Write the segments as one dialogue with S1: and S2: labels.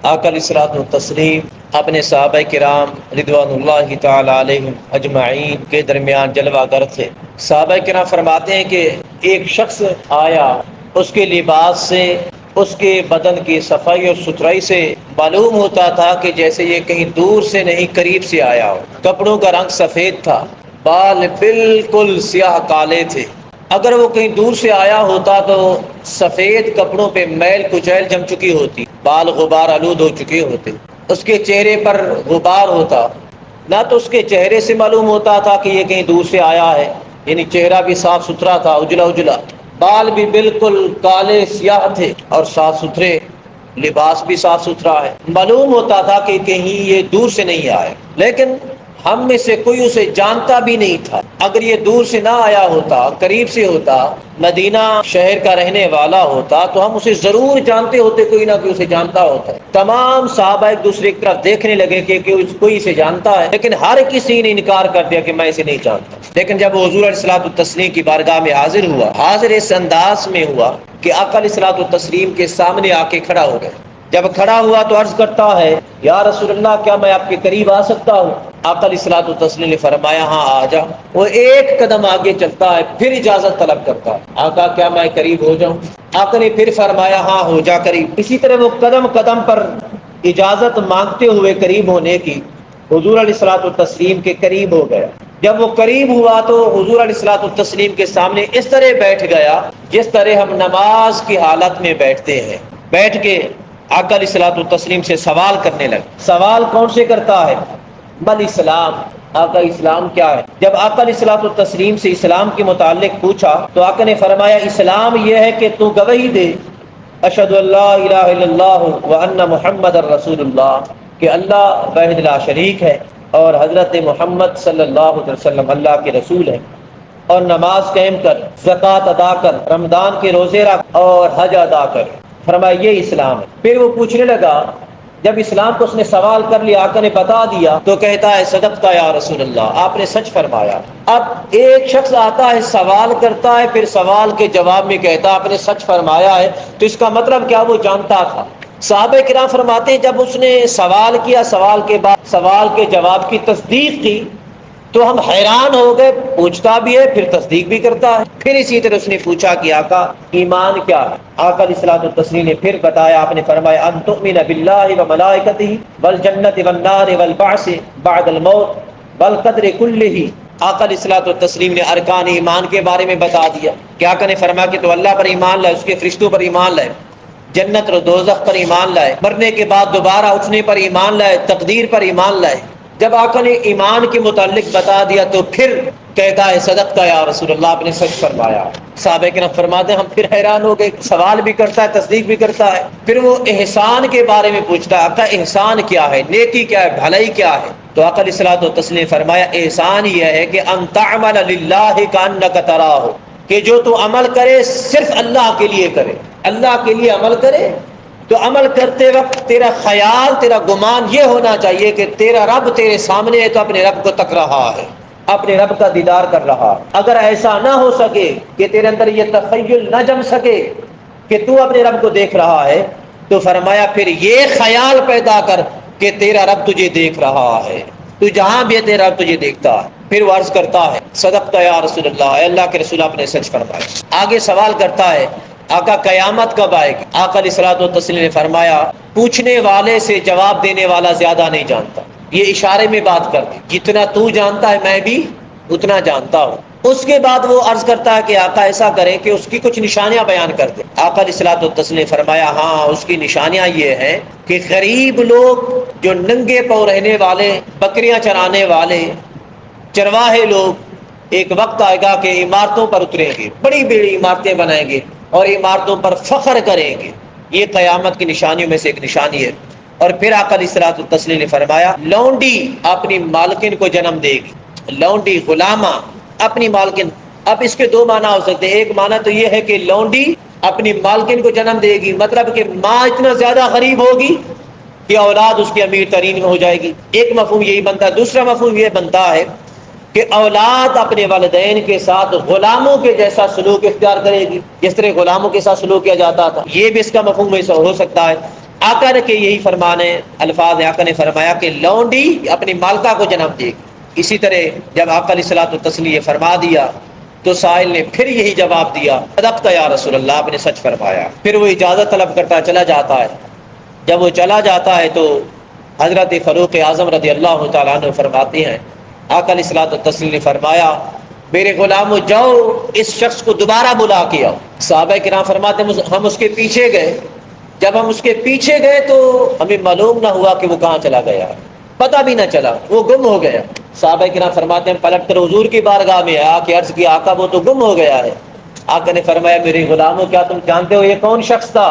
S1: آقا علیہ الصلوۃ والتسلیم اپنے صحابہ کرام رضوان اللہ تعالی علیہم اجمعین کے درمیان جلوہ گر تھے۔ صحابہ کرام فرماتے ہیں کہ ایک شخص آیا، اس کے لباس سے، اس کے بدن کی صفائی اور ستھرائی سے معلوم ہوتا تھا کہ جیسے یہ کہیں دور سے نہیں قریب سے آیا ہو۔ کپڑوں کا رنگ سفید تھا، بال بالکل سیاہ کالے تھے۔ اگر وہ کہیں دور سے آیا ہوتا تو سفید کپڑوں پہ میل کچیل جم چکی ہوتی، بال غبار آلود ہو چکے ہوتے، اس کے چہرے پر غبار ہوتا، نہ تو اس کے چہرے سے معلوم ہوتا تھا کہ یہ کہیں دور سے آیا ہے، یعنی چہرہ بھی صاف ستھرا تھا، اجلا اجلا، بال بھی بالکل کالے سیاہ تھے اور صاف ستھرے، لباس بھی صاف ستھرا ہے، معلوم ہوتا تھا کہ کہیں یہ دور سے نہیں آئے۔ لیکن ہم میں سے کوئی اسے جانتا بھی نہیں تھا۔ اگر یہ دور سے نہ آیا ہوتا، قریب سے ہوتا، مدینہ شہر کا رہنے والا ہوتا تو ہم اسے ضرور جانتے ہوتے، کوئی نہ کوئی اسے جانتا ہوتا ہے۔ تمام صحابہ ایک دوسرے کی طرف دیکھنے لگے کہ کوئی اسے جانتا ہے، لیکن ہر کسی نے انکار کر دیا کہ میں اسے نہیں جانتا۔ لیکن جب وہ حضور علیہ الصلوۃ والتسلیم کی بارگاہ میں حاضر ہوا، حاضر اس انداز میں ہوا کہ آقا علیہ الصلوۃ والتسلیم کے سامنے آ کے کھڑا ہو گیا۔ جب کھڑا ہوا تو عرض کرتا ہے، یا رسول اللہ، کیا میں آپ کے قریب آ سکتا ہوں؟ آقا علیہ الصلوۃ والتسلیم نے فرمایا، ہاں آ جا۔ وہ ایک قدم آگے چلتا ہے، پھر اجازت طلب کرتا ہے، آقا کیا میں قریب ہو جاؤں؟ آقا نے پھر فرمایا، ہاں ہو جا قریب۔ اسی طرح وہ قدم قدم پر اجازت مانگتے ہوئے قریب ہونے کی، حضور علیہ الصلوۃ والتسلیم کے قریب ہو گیا۔ جب وہ قریب ہوا تو حضور علیہ الصلوۃ والتسلیم کے سامنے اس طرح بیٹھ گیا جس طرح ہم نماز کی حالت میں بیٹھتے ہیں۔ بیٹھ کے آقا علیہ الصلوۃ والتسلیم سے سوال کرنے لگے۔ سوال کون سے کرتا ہے؟ مل اسلام، آقا اسلام کیا ہے؟ جب آقا علیہ الصلوۃ والتسلیم سے اسلام کے متعلق پوچھا تو آقا نے فرمایا، اسلام یہ ہے کہ تو گواہی دے، اشہد ان لا الہ الا اللہ وان محمد الرسول اللہ، کہ اللہ واحد لا شریک ہے اور حضرت محمد صلی اللہ علیہ وسلم اللہ کے رسول ہے، اور نماز قائم کر، زکوٰۃ ادا کر، رمضان کے روزے رکھ اور حج ادا کر۔ فرمایا یہ اسلام ہے۔ پھر وہ پوچھنے لگا، جب اسلام کو اس نے سوال کر لیا، آقا نے بتا دیا تو کہتا ہے، صدقت یا رسول اللہ، آپ نے سچ فرمایا۔ اب ایک شخص آتا ہے، سوال کرتا ہے، پھر سوال کے جواب میں کہتا آپ نے سچ فرمایا ہے، تو اس کا مطلب کیا وہ جانتا تھا۔ صحابہ کرام فرماتے ہیں جب اس نے سوال کیا، سوال کے بعد سوال کے جواب کی تصدیق کی تو ہم حیران ہو گئے، پوچھتا بھی ہے پھر تصدیق بھی کرتا ہے۔ پھر اسی طرح اس نے پوچھا کہ آقا ایمان کیا ہے؟ آقا علیہ الصلوۃ والتسلیم نے پھر بتایا، آپ نے فرمایا، ان تؤمن باللہ وملائکتہ والجنۃ والنار والبعث بعد الموت والقدر کلہ۔ آقا علیہ الصلوۃ والتسلیم نے ارکان ایمان کے بارے میں بتا دیا کہ آقا نے فرمایا کہ تو اللہ پر ایمان لائے، اس کے فرشتوں پر ایمان لائے، جنت اور دوزخ پر ایمان لائے، مرنے کے بعد دوبارہ اٹھنے پر ایمان لائے، تقدیر پر ایمان لائے۔ جب آقا نے ایمان کے متعلق بتا دیا تو پھر کہتا ہے، صدقت یا رسول اللہ، آپ نے سچ فرمایا۔ صحابہ کرام فرماتے ہیں ہم پھر حیران ہو گئے، سوال بھی کرتا ہے، تصدیق بھی کرتا ہے۔ پھر وہ احسان کے بارے میں پوچھتا ہے، آقا احسان کیا ہے؟ نیکی کیا ہے؟ بھلائی کیا ہے؟ تو آقا علیہ الصلوۃ والتسلیم نے فرمایا، احسان یہ ہے کہ ان تعمل للہ کانک تراہ، کہ جو تو عمل کرے صرف اللہ کے لیے کرے، اللہ کے لیے عمل کرے تو عمل کرتے وقت تیرا خیال، تیرا گمان یہ ہونا چاہیے کہ تیرا رب تیرے سامنے ہے تو اپنے رب کو تک رہا ہے، اپنے رب کا دیدار کر رہا۔ اگر ایسا نہ ہو سکے کہ تیرے اندر یہ تخیل نہ جم سکے کہ تو اپنے رب کو دیکھ رہا ہے، تو فرمایا پھر یہ خیال پیدا کر کہ تیرا رب تجھے دیکھ رہا ہے، تو جہاں بھی ہے تیرا رب تجھے دیکھتا ہے۔ پھر وہ عرض کرتا ہے، صدقت یا رسول اللہ، اے اللہ کے رسول آپ نے سچ فرمایا۔ آگے سوال کرتا ہے، آقا قیامت کب آئے گی؟ آقا علیہ الصلوۃ والتسلیم نے فرمایا، پوچھنے والے سے جواب دینے والا زیادہ نہیں جانتا۔ یہ اشارے میں بات کر دی، جتنا تو جانتا ہے میں بھی اتنا جانتا ہوں۔ اس کے بعد وہ عرض کرتا ہے کہ آقا ایسا کریں کہ اس کی کچھ نشانیاں بیان کر دیں۔ آقا علیہ الصلوۃ والتسلیم نے فرمایا، ہاں اس کی نشانیاں یہ ہیں کہ غریب لوگ جو ننگے پاؤں رہنے والے، بکریاں چرانے والے، چرواہے لوگ، ایک وقت آئے گا کہ عمارتوں پر اتریں گے، بڑی بڑی عمارتیں بنائیں گے اور عمارتوں پر فخر کریں گے۔ یہ قیامت کی نشانیوں میں سے ایک نشانی ہے۔ اور پھر آقا علیہ الصلوۃ والتسلیم نے فرمایا، لونڈی اپنی مالکن کو جنم دے گی، لونڈی غلامہ اپنی مالکن۔ اب اس کے دو معنی ہو سکتے ہیں۔ ایک معنی تو یہ ہے کہ لونڈی اپنی مالکن کو جنم دے گی، مطلب کہ ماں اتنا زیادہ غریب ہوگی کہ اولاد اس کی امیر ترین ہو جائے گی، ایک مفہوم یہی بنتا ہے۔ دوسرا مفہوم یہ بنتا ہے کہ اولاد اپنے والدین کے ساتھ غلاموں کے جیسا سلوک اختیار کرے گی، جس طرح غلاموں کے ساتھ سلوک کیا جاتا تھا، یہ بھی اس کا مفہوم ہو سکتا ہے۔ آقا نے کہ یہی فرمانے الفاظ آقا نے فرمایا کہ لونڈی اپنی مالکہ کو جنم دے گی۔ اسی طرح جب آقا علیہ الصلوۃ والتسلیم یہ فرما دیا تو سائل نے پھر یہی جواب دیا، صدقت یا رسول اللہ، آپ نے سچ فرمایا۔ پھر وہ اجازت طلب کرتا چلا جاتا ہے۔ جب وہ چلا جاتا ہے تو حضرت فاروق اعظم رضی اللہ تعالیٰ عنہ فرماتے ہیں، آقا علیہ الصلوۃ والتسلیم نے فرمایا میرے غلامو جاؤ اس شخص کو دوبارہ بلا کے آؤ۔ صحابہ کرام فرماتے ہیں ہم اس کے پیچھے گئے۔ جب ہم اس کے پیچھے گئے تو ہمیں معلوم نہ ہوا کہ وہ کہاں چلا گیا، پتہ بھی نہ چلا، وہ گم ہو گیا۔ صحابہ کرام فرماتے ہیں پلٹ کر حضور کی بارگاہ میں آیا کہ عرض کیا آقا وہ تو گم ہو گیا ہے۔ آقا نے فرمایا میرے غلاموں کیا تم جانتے ہو یہ کون شخص تھا؟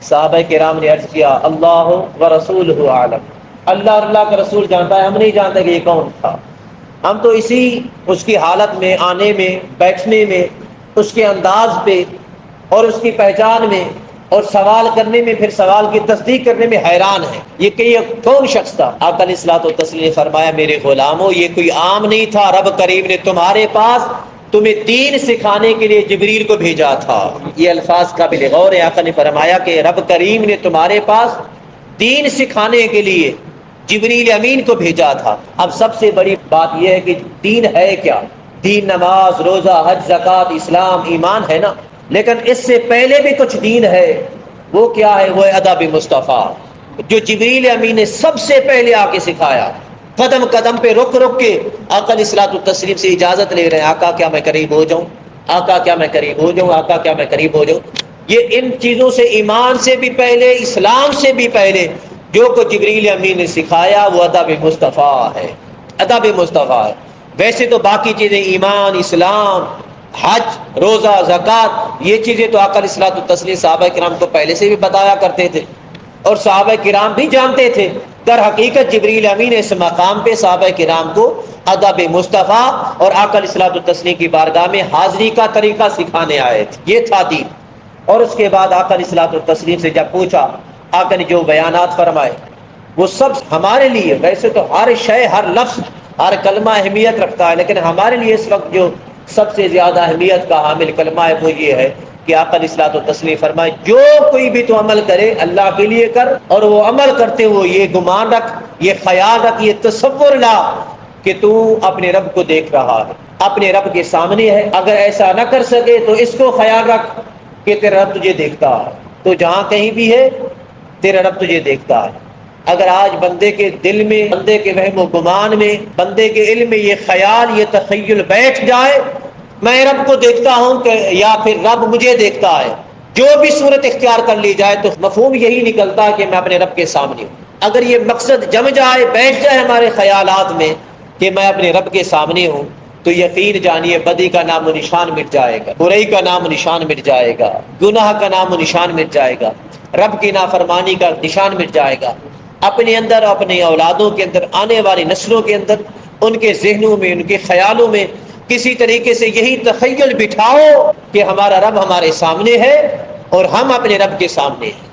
S1: صحابہ کرام نے عرض کیا اللہ و رسولہ عالم، اللہ اور اللہ کا رسول جانتا ہے، ہم نہیں جانتے کہ یہ کون تھا۔ ہم تو اسی اس کی حالت میں، آنے میں، بیٹھنے میں، اس کے انداز پہ اور اس کی پہچان میں اور سوال کرنے میں، پھر سوال کی تصدیق کرنے میں حیران ہے یہ کہ یہ کون شخص تھا۔ آقا علیہ الصلوۃ والتسلیم نے فرمایا میرے غلاموں یہ کوئی عام نہیں تھا، رب کریم نے تمہارے پاس تمہیں دین سکھانے کے لیے جبریل کو بھیجا تھا۔ یہ الفاظ قابل غور ہے۔ آقا نے فرمایا کہ رب کریم نے تمہارے پاس دین سکھانے کے لیے جبریل امین کو بھیجا تھا۔ اب سب سے بڑی بات یہ ہے کہ دین ہے کیا؟ دین نماز، روزہ، حج، زکوٰۃ، اسلام، ایمان ہے نا، لیکن اس سے پہلے بھی کچھ دین ہے۔ وہ کیا ہے؟ وہ ادب مصطفیٰ جو جبریل امین نے سب سے پہلے آ کے سکھایا۔ قدم قدم پہ رک رک کے آقا علیہ الصلوۃ والتسلیم سے اجازت لے رہے ہیں، آقا کیا میں قریب ہو جاؤں؟ آقا کیا میں قریب ہو جاؤں؟ آقا کیا میں قریب ہو جاؤں؟ یہ ان چیزوں سے، ایمان سے بھی پہلے، اسلام سے بھی پہلے جو کچھ جبریل امین نے سکھایا وہ ادب مصطفیٰ ہے، ادب مصطفیٰ ہے۔ ویسے تو باقی چیزیں ایمان، اسلام، حج، روزہ، زکوٰۃ، یہ چیزیں تو آقا علیہ الصلوۃ والتسلیم صحابہ کرام کو پہلے سے بھی بتایا کرتے تھے اور صحابہ کرام بھی جانتے تھے۔ در حقیقت جبریل امین اس مقام پہ صحابہ کرام کو ادب مصطفیٰ اور آقا علیہ الصلوۃ والتسلیم کی بارگاہ میں حاضری کا طریقہ سکھانے آئے تھے، یہ تھا دین۔ اور اس کے بعد آقا علیہ الصلوۃ والتسلیم سے جب پوچھا، آقا نے جو بیانات فرمائے وہ سب ہمارے لیے، ویسے تو ہر شے، ہر لفظ، ہر کلمہ اہمیت رکھتا ہے، لیکن ہمارے لیے اس وقت جو سب سے زیادہ اہمیت کا حامل کلمہ ہے وہ یہ ہے کہ آقا علیہ الصلوۃ والتسلیم فرمائے جو کوئی بھی تو عمل کرے اللہ کے لیے کر، اور وہ عمل کرتے ہوئے یہ گمان رکھ، یہ خیال رکھ، یہ تصور لا کہ تو اپنے رب کو دیکھ رہا ہے، اپنے رب کے سامنے ہے۔ اگر ایسا نہ کر سکے تو اس کو خیال رکھ کہ تیرا رب تجھے دیکھتا ہے، تو جہاں کہیں بھی ہے تیرا رب تجھے دیکھتا ہے۔ اگر آج بندے کے دل میں، بندے کے وہم و گمان میں، بندے کے علم میں یہ خیال، یہ تخیل بیٹھ جائے میں رب کو دیکھتا ہوں کہ یا پھر رب مجھے دیکھتا ہے، جو بھی صورت اختیار کر لی جائے تو مفہوم یہی نکلتا ہے کہ میں اپنے رب کے سامنے ہوں۔ اگر یہ مقصد جم جائے، بیٹھ جائے ہمارے خیالات میں کہ میں اپنے رب کے سامنے ہوں، تو یقین جانیے بدی کا نام و نشان مٹ جائے گا، برائی کا نام و نشان مٹ جائے گا، گناہ کا نام و نشان مٹ جائے گا، رب کی نافرمانی کا نشان مٹ جائے گا۔ اپنے اندر، اپنے اولادوں کے اندر، آنے والی نسلوں کے اندر، ان کے ذہنوں میں، ان کے خیالوں میں کسی طریقے سے یہی تخیل بٹھاؤ کہ ہمارا رب ہمارے سامنے ہے اور ہم اپنے رب کے سامنے ہیں۔